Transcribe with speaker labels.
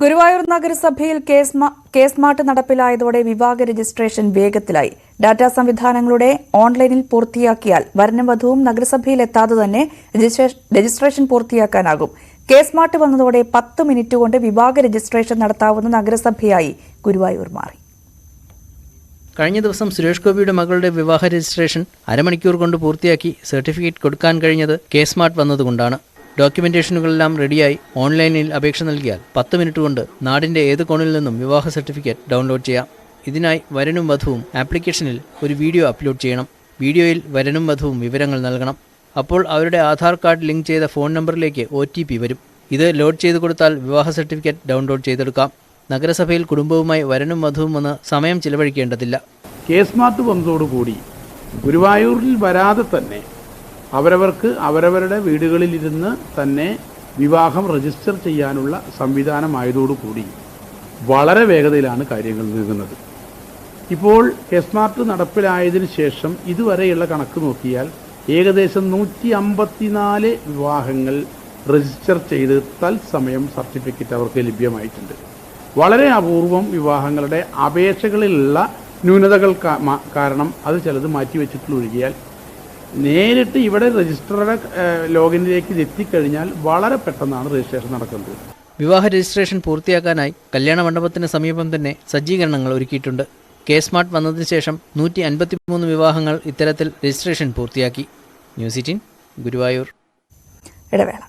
Speaker 1: ഗുരുവായൂർ നഗരസഭയിൽ കേസ് മാറ്റ് നടപ്പിലായതോടെ വിവാഹ registration വേഗത്തിലായി. Data സംവിധാനങ്ങളുടെ ഓൺലൈനിൽ പൂർത്തിയാക്കിയാൽ വരനും വധുവും നഗരസഭയിൽ എത്താതെ തന്നെ രജിസ്ട്രേഷൻ പൂർത്തിയാക്കാനാകും. കേസ് മാറ്റ് വന്നതോടെ 10 മിനിറ്റ് കൊണ്ട് വിവാഹ രജിസ്ട്രേഷൻ നടത്താവുന്ന നഗരസഭയായി ഗുരുവായൂർ മാറി.
Speaker 2: കഴിഞ്ഞ ദിവസം സുരേഷ് ഗോപിയുടെ മകളുടെ വിവാഹ രജിസ്ട്രേഷൻ അരമണിക്കൂർ കൊണ്ട് പൂർത്തിയാക്കി സർട്ടിഫിക്കറ്റ് കൊടുക്കാൻ കഴിഞ്ഞത് കേസ് മാറ്റ് വന്നതുകൊണ്ടാണ്. ഡോക്യുമെന്റേഷനുകളെല്ലാം റെഡിയായി ഓൺലൈനിൽ അപേക്ഷ നൽകിയാൽ 10 മിനിറ്റ് കൊണ്ട് നാടിന്റെ ഏത് കോണിൽ നിന്നും വിവാഹ സർട്ടിഫിക്കറ്റ് ഡൗൺലോഡ് ചെയ്യാം. ഇതിനായി വരനും വധുവും ആപ്ലിക്കേഷനിൽ ഒരു വീഡിയോ അപ്ലോഡ് ചെയ്യണം. വീഡിയോയിൽ വരനും വധുവും വിവരങ്ങൾ നൽകണം. അപ്പോൾ അവരുടെ ആധാർ കാർഡ് ലിങ്ക് ചെയ്ത ഫോൺ നമ്പറിലേക്ക് OTP വരും. ഇത് ലോഡ് ചെയ്ത് കൊടുത്താൽ വിവാഹ സർട്ടിഫിക്കറ്റ് ഡൗൺലോഡ് ചെയ്തെടുക്കാം. നഗരസഭയിൽ കുടുംബവുമായി വരനും വധുവും വന്ന് സമയം ചിലവഴിക്കേണ്ടതില്ല.
Speaker 3: കേസ് മാറ്റ് വന്നതോടുകൂടി ഗുരുവായൂരിൽ വരാതെ തന്നെ അവരവർക്ക് അവരവരുടെ വീടുകളിലിരുന്ന് തന്നെ വിവാഹം രജിസ്റ്റർ ചെയ്യാനുള്ള സംവിധാനമായതോടുകൂടി വളരെ വേഗതയിലാണ് കാര്യങ്ങൾ നീങ്ങുന്നത്. ഇപ്പോൾ കേസ് മാറ്റ് നടപ്പിലായതിനു ശേഷം ഇതുവരെയുള്ള കണക്ക് നോക്കിയാൽ ഏകദേശം 154 വിവാഹങ്ങൾ രജിസ്റ്റർ ചെയ്ത് തത്സമയം സർട്ടിഫിക്കറ്റ് അവർക്ക് ലഭ്യമായിട്ടുണ്ട്. വളരെ അപൂർവം വിവാഹങ്ങളുടെ അപേക്ഷകളിലുള്ള ന്യൂനതകൾ കാരണം അത് ചിലത് മാറ്റിവെച്ചിട്ടൊഴികിയാൽ നേരിട്ട് ഇവിടെ രജിസ്റ്ററുടെ ലോഗിനിലേക്ക് എത്തിക്കഴിഞ്ഞാൽ വളരെ പെട്ടെന്നാണ് രജിസ്ട്രേഷൻ നടക്കുന്നത്.
Speaker 2: വിവാഹ രജിസ്ട്രേഷൻ പൂർത്തിയാക്കാനായി കല്യാണ മണ്ഡപത്തിന് സമീപം തന്നെ സജ്ജീകരണങ്ങൾ ഒരുക്കിയിട്ടുണ്ട്. കേസ് മാറ്റ് വന്നതിന് ശേഷം 153 വിവാഹങ്ങൾ ഇത്തരത്തിൽ രജിസ്ട്രേഷൻ പൂർത്തിയാക്കി. ന്യൂസ് 18 ഗുരുവായൂർ.
Speaker 1: ഇടവേള.